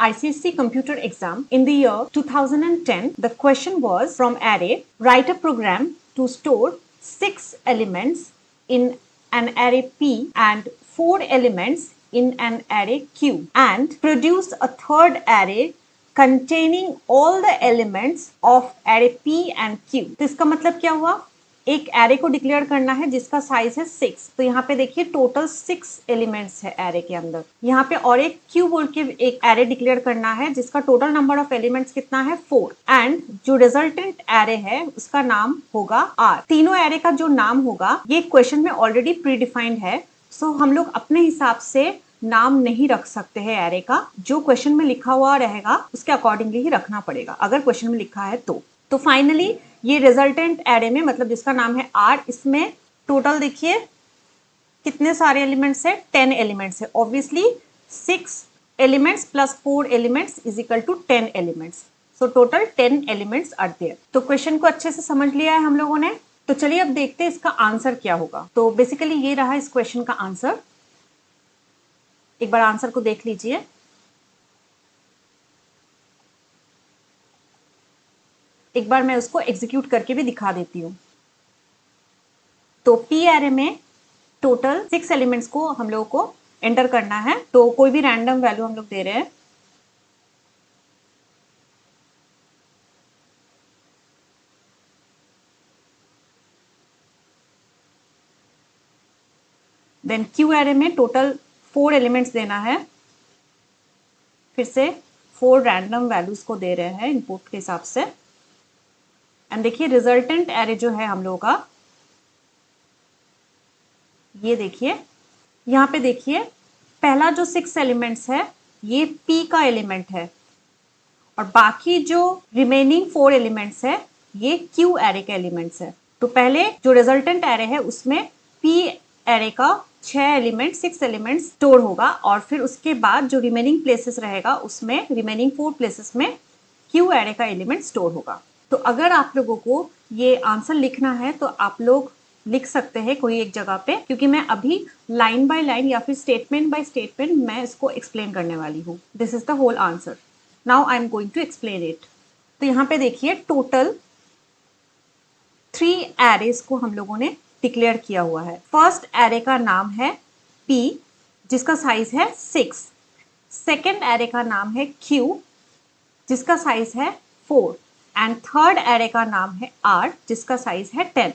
ICSE computer exam in the year 2010. The question was from array, write a program to store 6 elements in an array P and 4 elements in an array Q and produce a third array containing all the elements of array P and Q. तो इसका मतलब क्या हुआ, एक array को declare करना है जिसका साइज है 6। तो यहाँ पे देखिए टोटल 6 एलिमेंट्स है एरे के अंदर। यहाँ पे और एक क्यू बोल के एक एरे डिक्लेयर करना है जिसका टोटल नंबर ऑफ एलिमेंट्स कितना है 4 एंड जो रिजल्टेंट एरे है उसका नाम होगा आर। तीनों एरे का जो नाम होगा ये क्वेश्चन में ऑलरेडी प्री डिफाइंड है, सो हम लोग अपने हिसाब से नाम नहीं रख सकते हैं एरे का। जो क्वेश्चन में लिखा हुआ रहेगा उसके अकॉर्डिंगली ही रखना पड़ेगा अगर क्वेश्चन में लिखा है तो फाइनली ये रिजल्टेंट एरे में मतलब जिसका नाम है आर, इसमें टोटल देखिए कितने सारे एलिमेंट्स है, 10 एलिमेंट्स है। Obviously 6 elements plus 4 elements is equal to 10 elements, so total 10 elements are there. तो क्वेश्चन को अच्छे से समझ लिया है हम लोगों ने। तो चलिए अब देखते हैं इसका आंसर क्या होगा। तो बेसिकली ये रहा इस क्वेश्चन का आंसर। एक बार आंसर को देख लीजिए। एक बार मैं उसको एग्जीक्यूट करके भी दिखा देती हूँ। तो पी एरे में टोटल 6 एलिमेंट्स को हम लोगों को एंटर करना है। तो कोई भी रैंडम वैल्यू हम लोग दे रहे हैं। देन क्यू एरे में टोटल 4 एलिमेंट्स देना है। फिर से 4 रैंडम वैल्यूज को दे रहे हैं इनपुट के हिसाब से। एंड देखिए रिजल्टेंट एरे जो है हम लोगों का, ये देखिए यहाँ पे देखिए पहला जो 6 एलिमेंट्स है ये P का एलिमेंट है और बाकी जो रिमेनिंग 4 एलिमेंट्स है ये Q एरे के एलिमेंट्स है। तो पहले जो रिजल्टेंट एरे है उसमें P एरे का 6 एलिमेंट 6 एलिमेंट स्टोर होगा और फिर उसके बाद जो रिमेनिंग प्लेसेस रहेगा उसमें रिमेनिंग 4 प्लेसेस में Q एरे का एलिमेंट स्टोर होगा। तो अगर आप लोगों को ये आंसर लिखना है तो आप लोग लिख सकते हैं कोई एक जगह पे, क्योंकि मैं अभी लाइन बाय लाइन या फिर स्टेटमेंट बाय स्टेटमेंट मैं इसको एक्सप्लेन करने वाली हूँ। This is the whole answer. Now I am going to explain it. तो यहाँ पे देखिए टोटल 3 एरेज को हम लोगों ने डिक्लेयर किया हुआ है। फर्स्ट एरे का नाम है P जिसका साइज है 6। सेकेंड एरे का नाम है Q जिसका साइज है 4 एंड थर्ड एरे का नाम है R जिसका साइज है 10।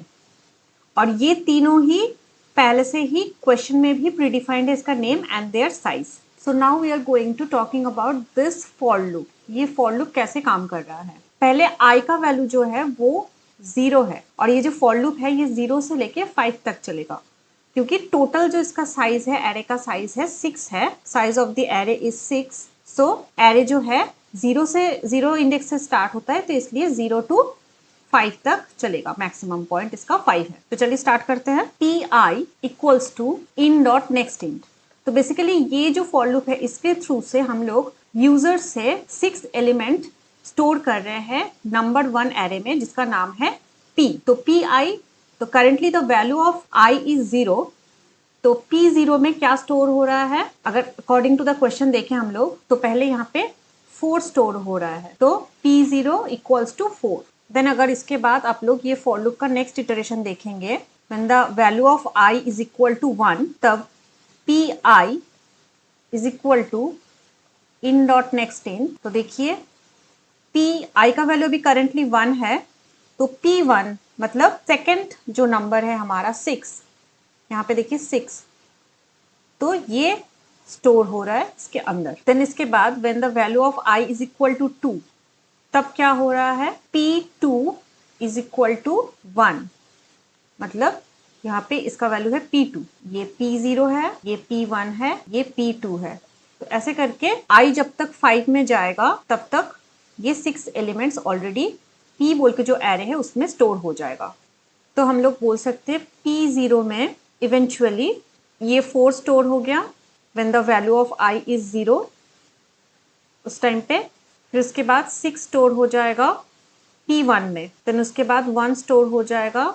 और ये तीनों ही पहले से ही क्वेश्चन में भी प्रीडिफाइंड है इसका name and their size. So now we are going to talking about this for loop. ये फॉर लूप कैसे काम कर रहा है। पहले I का वैल्यू जो है वो 0 है और ये जो फॉर लूप है ये 0 से लेके 5 तक चलेगा, क्योंकि टोटल जो इसका साइज है एरे का साइज है 6 है। Size of the array is 6। So array जो है 0 इंडेक्स से स्टार्ट होता है, तो इसलिए 0 to 5 तक चलेगा। मैक्सिमम पॉइंट इसका 5 है। तो चलिए स्टार्ट करते हैं। Pi equals to in dot next int. तो बेसिकली ये जो फॉर लूप है इसके थ्रू से हम लोग यूजर से 6 एलिमेंट स्टोर कर रहे हैं नंबर 1 एरे में जिसका नाम है P। तो Pi, तो currently the value of I is 0। तो P0 में क्या स्टोर हो रहा है, अगर अकॉर्डिंग टू द क्वेश्चन देखें हम लोग तो पहले यहाँ पे 4 स्टोर हो रहा है। तो P0 इक्वल्स टू 4। देन अगर इसके बाद आप लोग ये फॉर लूप का नेक्स्ट इटरेशन देखेंगे, when the value of I is equal to 1, तब Pi is equal to in dot next in. तो देखिए Pi का वैल्यू भी करेंटली 1 है, तो P1 मतलब सेकेंड जो नंबर है हमारा 6, यहाँ पे देखिए 6, तो ये स्टोर हो रहा है इसके अंदर। देन इसके बाद when the value of I is equal to 2, तब क्या हो रहा है, P2 इज इक्वल टू 1, मतलब यहाँ पे इसका वैल्यू है P2। ये P0 है, ये P1 है, ये P2 है। तो ऐसे करके I जब तक 5 में जाएगा तब तक ये 6 एलिमेंट्स ऑलरेडी P बोल के जो एरे है उसमें स्टोर हो जाएगा। तो हम लोग बोल सकते हैं P0 में इवेंचुअली ये 4 स्टोर हो गया when the value of I is 0, उस टाइम पे। फिर उसके बाद 6 स्टोर हो जाएगा P1 में, देन उसके बाद 1 स्टोर हो जाएगा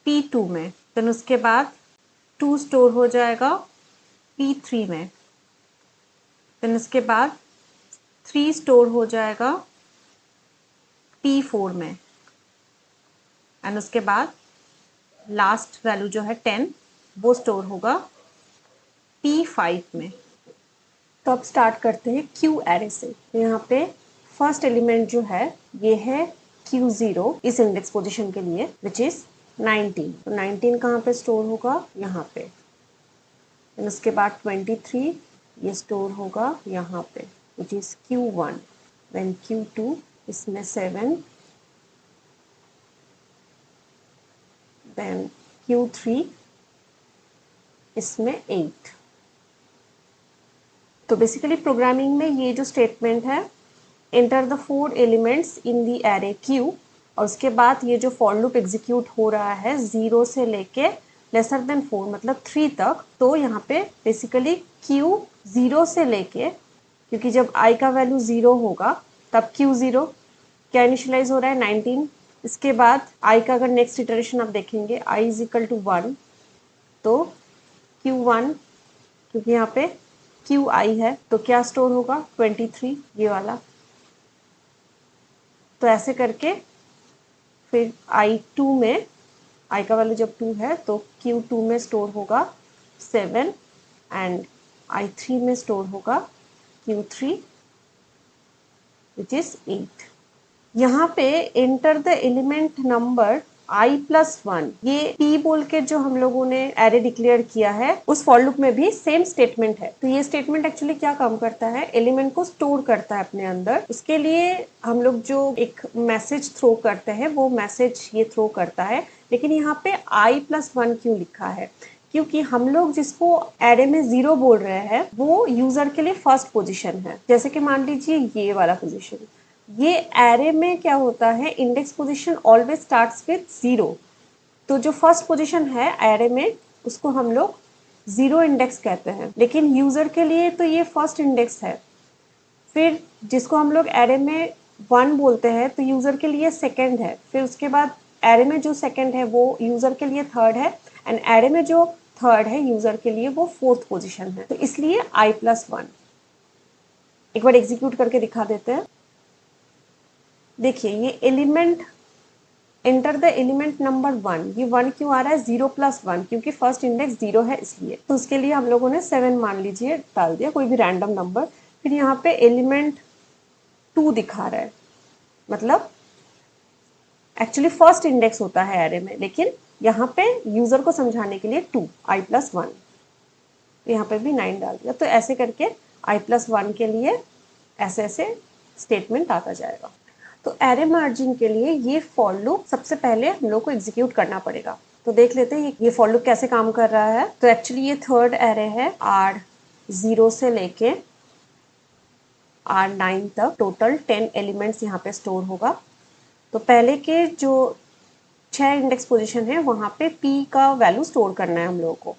P2 में, देन उसके बाद 2 स्टोर हो जाएगा P3 में, देन उसके बाद 3 स्टोर हो जाएगा P4 में, एंड उसके बाद लास्ट वैल्यू जो है 10 वो स्टोर होगा P5 में। तो अब स्टार्ट करते हैं Q एरे से। तो यहाँ पे फर्स्ट एलिमेंट जो है ये है Q0 इस इंडेक्स पोजीशन के लिए, विच इज 19। तो 19 कहाँ पे स्टोर होगा? यहाँ पे। उसके बाद 23 ये स्टोर होगा यहाँ पे, which is Q1। Then Q2 इसमें 7, देन Q3 इसमें 8। तो बेसिकली प्रोग्रामिंग में ये जो स्टेटमेंट है, enter the 4 elements in the array Q, और उसके बाद ये जो फॉर लूप एग्जीक्यूट हो रहा है 0 से लेके लेसर देन 4 मतलब 3 तक। तो यहाँ पे बेसिकली Q 0 से लेके, क्योंकि जब I का वैल्यू 0 होगा तब Q0 क्या इनिशियलाइज हो रहा है? 19। इसके बाद I का अगर नेक्स्ट इटरेशन आप देखेंगे I इज इक्वल टू 1, तो Q1, क्योंकि यहाँ पे QI है तो क्या स्टोर होगा? 23 ये वाला। तो ऐसे करके फिर I2 में, I का वैल्यू जब 2 है तो Q2 में स्टोर होगा 7, एंड I3 में स्टोर होगा Q3 विच इज 8। यहाँ पे enter the element number I+1, ये P बोल के जो हम लोगों ने एरे डिक्लेयर किया है उस फॉर लूप में भी सेम स्टेटमेंट है। तो ये स्टेटमेंट एक्चुअली क्या काम करता है? एलिमेंट को स्टोर करता है अपने अंदर। उसके लिए हम लोग जो एक मैसेज थ्रो करते हैं वो मैसेज ये थ्रो करता है। लेकिन यहाँ पे I+1 क्यों लिखा है? क्योंकि हम लोग जिसको एरे में 0 बोल रहे हैं वो यूजर के लिए फर्स्ट पोजीशन है। जैसे कि मान लीजिए ये वाला पोजीशन, ये एरे में क्या होता है? Index position always starts with 0। तो जो फर्स्ट पोजीशन है एरे में उसको हम लोग 0 इंडेक्स कहते हैं, लेकिन यूजर के लिए तो ये फर्स्ट इंडेक्स है। फिर जिसको हम लोग एरे में 1 बोलते हैं तो यूजर के लिए सेकंड है। फिर उसके बाद एरे में जो सेकंड है वो यूजर के लिए थर्ड है, एंड एरे में जो थर्ड है यूजर के लिए वो फोर्थ पोजीशन है। तो इसलिए I+1। एक बार एग्जीक्यूट करके दिखा देते हैं। देखिए ये element, enter the element number 1, ये 1 क्यों आ रहा है? 0+1, क्योंकि फर्स्ट इंडेक्स 0 है इसलिए। तो उसके लिए हम लोगों ने 7 मान लीजिए डाल दिया, कोई भी रैंडम नंबर। फिर यहाँ पे एलिमेंट 2 दिखा रहा है, मतलब एक्चुअली फर्स्ट इंडेक्स होता है एरे में, लेकिन यहाँ पे यूजर को समझाने के लिए 2, I+1। यहाँ पे भी 9 डाल दिया। तो ऐसे करके I+1 के लिए ऐसे ऐसे स्टेटमेंट आता जाएगा। तो एरे मर्जिंग के लिए ये फॉर लूप सबसे पहले हम लोग को एग्जीक्यूट करना पड़ेगा। तो देख लेते हैं ये फॉर लूप कैसे काम कर रहा है। तो एक्चुअली ये थर्ड एरे है, R0 से लेके R9 तक टोटल 10 एलिमेंट्स यहाँ पे स्टोर होगा। तो पहले के जो 6 इंडेक्स पोजीशन है वहाँ पे P का वैल्यू स्टोर करना है हम लोगों को।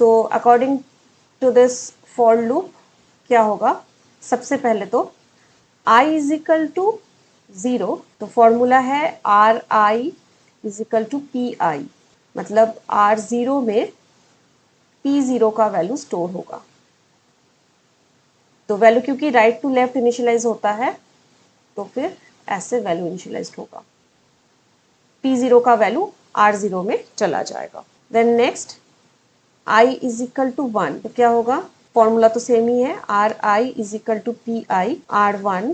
तो according to this for loop क्या होगा? सबसे पहले तो I इज इक्वल टू 0, तो फॉर्मूला है RI is equal to PI, मतलब R0 में P0 का वैल्यू स्टोर होगा। तो वैल्यू क्योंकि राइट टू लेफ्ट इनिशियलाइज होता है तो फिर ऐसे वैल्यू इनिशियलाइज होगा, P0 का वैल्यू R0 में चला जाएगा। Then next I is equal to 1, तो क्या होगा? फॉर्मूला तो सेम ही है, RI is equal to PI, R1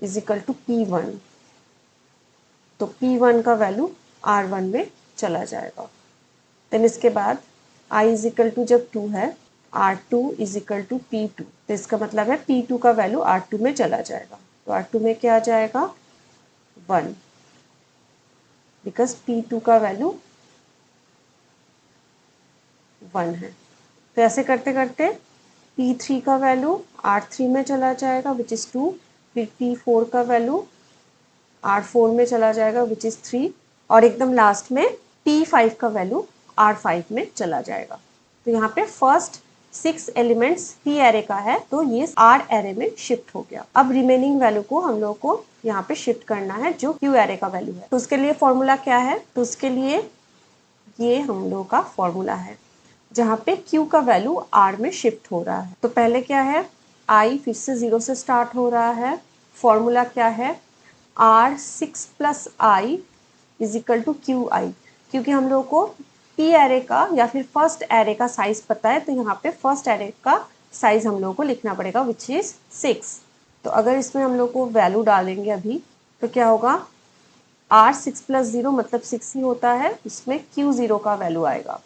is equal to P1, तो P1 का वैल्यू R1 में चला जाएगा। देन इसके बाद I इज इक्वल टू जब 2 है, R2 is equal to P2, तो इसका मतलब है P2 का वैल्यू R2 में चला जाएगा। तो R2 में क्या आ जाएगा? 1, बिकॉज P2 का वैल्यू 1 है। तो ऐसे करते करते P3 का वैल्यू R3 में चला जाएगा विच इज़ 2, फिर P4 का वैल्यू R4 में चला जाएगा विच इज़ 3, और एकदम लास्ट में P5 का वैल्यू R5 में चला जाएगा। तो यहाँ पे फर्स्ट 6 एलिमेंट्स P एरे का है तो ये R एरे में शिफ्ट हो गया। अब रिमेनिंग वैल्यू को हम लोग को यहाँ पे शिफ्ट करना है जो Q एरे का वैल्यू है। तो उसके लिए फॉर्मूला क्या है? तो उसके लिए ये हम लोग का फॉर्मूला है जहाँ पे Q का वैल्यू R में शिफ्ट हो रहा है। तो पहले क्या है? आई फिर से 0 से स्टार्ट हो रहा है। फॉर्मूला क्या है, R6 plus I is equal to Q I. क्योंकि हम लोगों को पी एरे का या फिर फर्स्ट एरे का साइज पता है, तो यहाँ पे फर्स्ट एरे का साइज हम लोगों को लिखना पड़ेगा विच इज 6। तो अगर इसमें हम लोग को वैल्यू डालेंगे अभी तो क्या होगा, R6 प्लस 0 मतलब 6 ही होता है, इसमें Q0 का वैल्यू आएगा।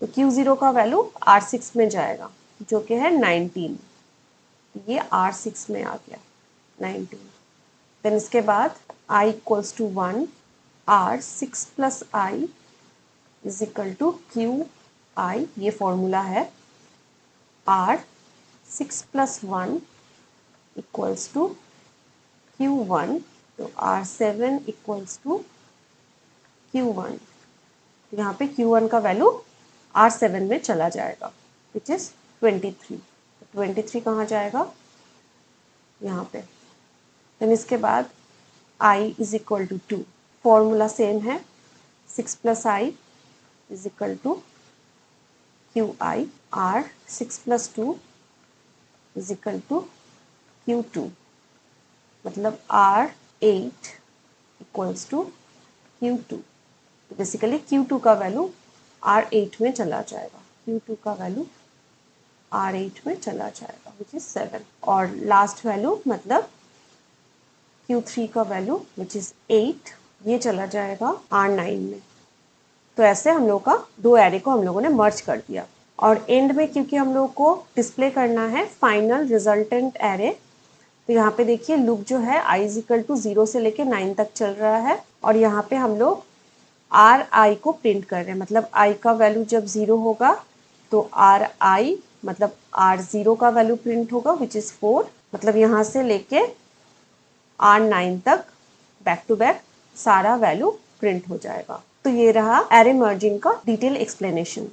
तो Q0 का वैल्यू R6 में जाएगा जो कि है 19। ये R6 में आ गया 19। देन इसके बाद I equals to 1, R6 plus I is equal to Q I, ये फॉर्मूला है। R6 plus 1 equals to Q1, तो R7 इक्वल्स टू Q1। यहाँ पे Q1 का वैल्यू R7 में चला जाएगा विच इज 23। 23 कहाँ जाएगा, यहाँ पे। देन इसके बाद I is equal to 2, formula same है, 6 plus I is equal to Q I. R6 plus 2 is equal to Q2, मतलब R8 इक्वल्स टू Q2। तो बेसिकली Q2 का वैल्यू R8 में चला जाएगा, Q2 का वैल्यू R8 में चला जाएगा विच इज 7। और लास्ट वैल्यू मतलब Q3 का वैल्यू विच इज 8, ये चला जाएगा R9 में। तो ऐसे हम लोग का दो एरे को हम लोगों ने मर्ज कर दिया। और एंड में क्योंकि हम लोग को डिस्प्ले करना है फाइनल रिजल्टेंट एरे, तो यहाँ पे देखिए लूप जो है i इज इक्वल टू 0 से लेके 9 तक चल रहा है। और यहाँ पे हम लोग RI को प्रिंट कर रहे हैं, मतलब i का वैल्यू जब 0 होगा तो RI मतलब R0 का वैल्यू प्रिंट होगा विच इज 4। मतलब यहाँ से लेके R9 तक बैक टू बैक सारा वैल्यू प्रिंट हो जाएगा। तो ये रहा एरे मर्जिंग का डिटेल एक्सप्लेनेशन।